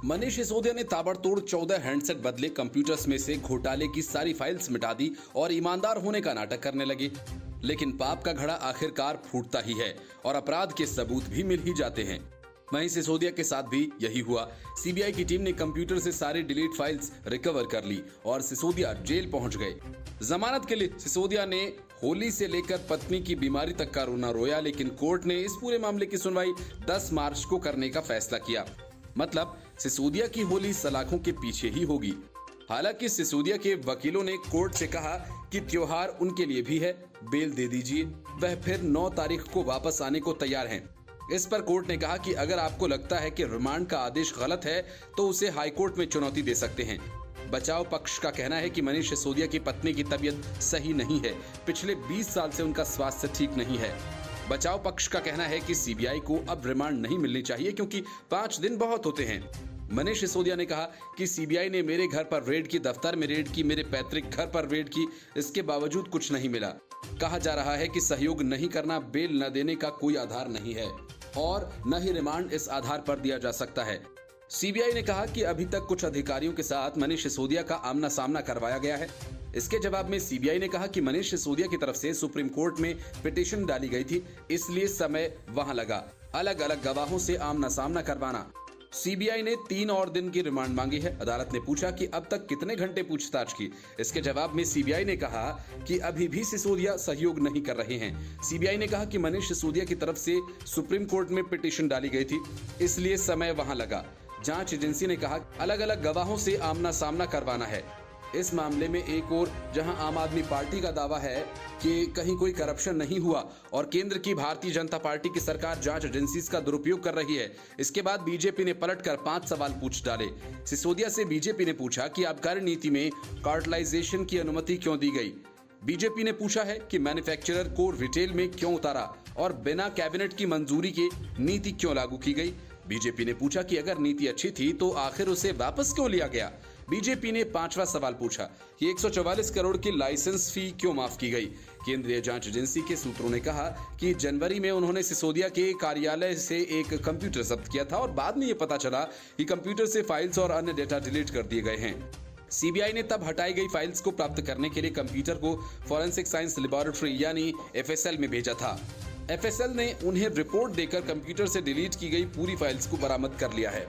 मनीष सिसोदिया ने ताबड़तोड़ 14 हैंडसेट बदले, कंप्यूटर्स में से घोटाले की सारी फाइल्स मिटा दी और ईमानदार होने का नाटक करने लगे। लेकिन पाप का घड़ा आखिरकार फूटता ही है और अपराध के सबूत भी मिल ही जाते हैं। वहीं सिसोदिया के साथ भी यही हुआ। सीबीआई की टीम ने कंप्यूटर से सारी डिलीट फाइल्स रिकवर कर ली और सिसोदिया जेल पहुंच गए। जमानत के लिए सिसोदिया ने होली से लेकर पत्नी की बीमारी तक का रोना रोया, लेकिन कोर्ट ने इस पूरे मामले की सुनवाई 10 मार्च को करने का फैसला किया। मतलब सिसोदिया की होली सलाखों के पीछे ही होगी। हालांकि सिसोदिया के वकीलों ने कोर्ट से कहा कि त्योहार उनके लिए भी है, बेल दे दीजिए, वह फिर 9 तारीख को वापस आने को तैयार हैं। इस पर कोर्ट ने कहा कि अगर आपको लगता है कि रिमांड का आदेश गलत है तो उसे हाईकोर्ट में चुनौती दे सकते हैं। बचाव पक्ष का कहना है कि मनीष सिसोदिया की पत्नी की तबीयत सही नहीं है, पिछले 20 साल से उनका स्वास्थ्य ठीक नहीं है। बचाव पक्ष का कहना है कि सीबीआई को अब रिमांड नहीं मिलनी चाहिए क्योंकि 5 दिन बहुत होते हैं। मनीष सिसोदिया ने कहा कि सीबीआई ने मेरे घर पर रेड की, दफ्तर में रेड की, मेरे पैतृक घर पर रेड की, इसके बावजूद कुछ नहीं मिला। कहा जा रहा है कि सहयोग नहीं करना बेल न देने का कोई आधार नहीं है और न ही रिमांड इस आधार पर दिया जा सकता है। सीबीआई ने कहा कि अभी तक कुछ अधिकारियों के साथ मनीष सिसोदिया का आमना सामना करवाया गया है। इसके जवाब में सीबीआई ने कहा कि मनीष सिसोदिया की तरफ से सुप्रीम कोर्ट में पिटीशन डाली गई थी, इसलिए समय वहां लगा। अलग अलग गवाहों से आमना सामना करवाना। सीबीआई ने 3 और दिन की रिमांड मांगी है। अदालत ने पूछा कि अब तक कितने घंटे पूछताछ की। इसके जवाब में सीबीआई ने कहा कि अभी भी सिसोदिया सहयोग नहीं कर रहे हैं। सीबीआई ने कहा कि मनीष सिसोदिया की तरफ से सुप्रीम कोर्ट में पिटीशन डाली गई थी, इसलिए समय वहां लगा। जांच एजेंसी ने कहा अलग अलग गवाहों से आमना सामना करवाना है। इस मामले में एक और जहां आम आदमी पार्टी का दावा है कि कहीं कोई करप्शन नहीं हुआ और केंद्र की भारतीय जनता पार्टी की सरकार जांच एजेंसीज का दुरुपयोग कर रही है, इसके बाद बीजेपी ने पलटकर 5 सवाल पूछ डाले। सिसोदिया से बीजेपी ने पूछा कि आबकारी नीति में कार्टलाइजेशन की अनुमति क्यों दी गई। बीजेपी ने पूछा है कि मैन्युफैक्चरर को रिटेल में क्यों उतारा और बिना कैबिनेट की मंजूरी के नीति क्यों लागू की गई। बीजेपी ने पूछा कि अगर नीति अच्छी थी तो आखिर उसे वापस क्यों लिया गया। बीजेपी ने 5वां सवाल पूछा कि 144 करोड़ की लाइसेंस फी क्यों माफ की गई। केंद्रीय जांच एजेंसी के सूत्रों ने कहा कि जनवरी में उन्होंने सिसोदिया के कार्यालय से एक कंप्यूटर जब्त किया था और बाद में यह पता चला कि कंप्यूटर से फाइल्स और अन्य डेटा डिलीट कर दिए गए हैं। सीबीआई ने तब हटाई गई फाइल्स को प्राप्त करने के लिए कंप्यूटर को फॉरेंसिक साइंस लैबोरेटरी यानी एफएसएल में भेजा था। एफएसएल ने उन्हें रिपोर्ट देकर कंप्यूटर से डिलीट की गई पूरी फाइल्स को बरामद कर लिया है।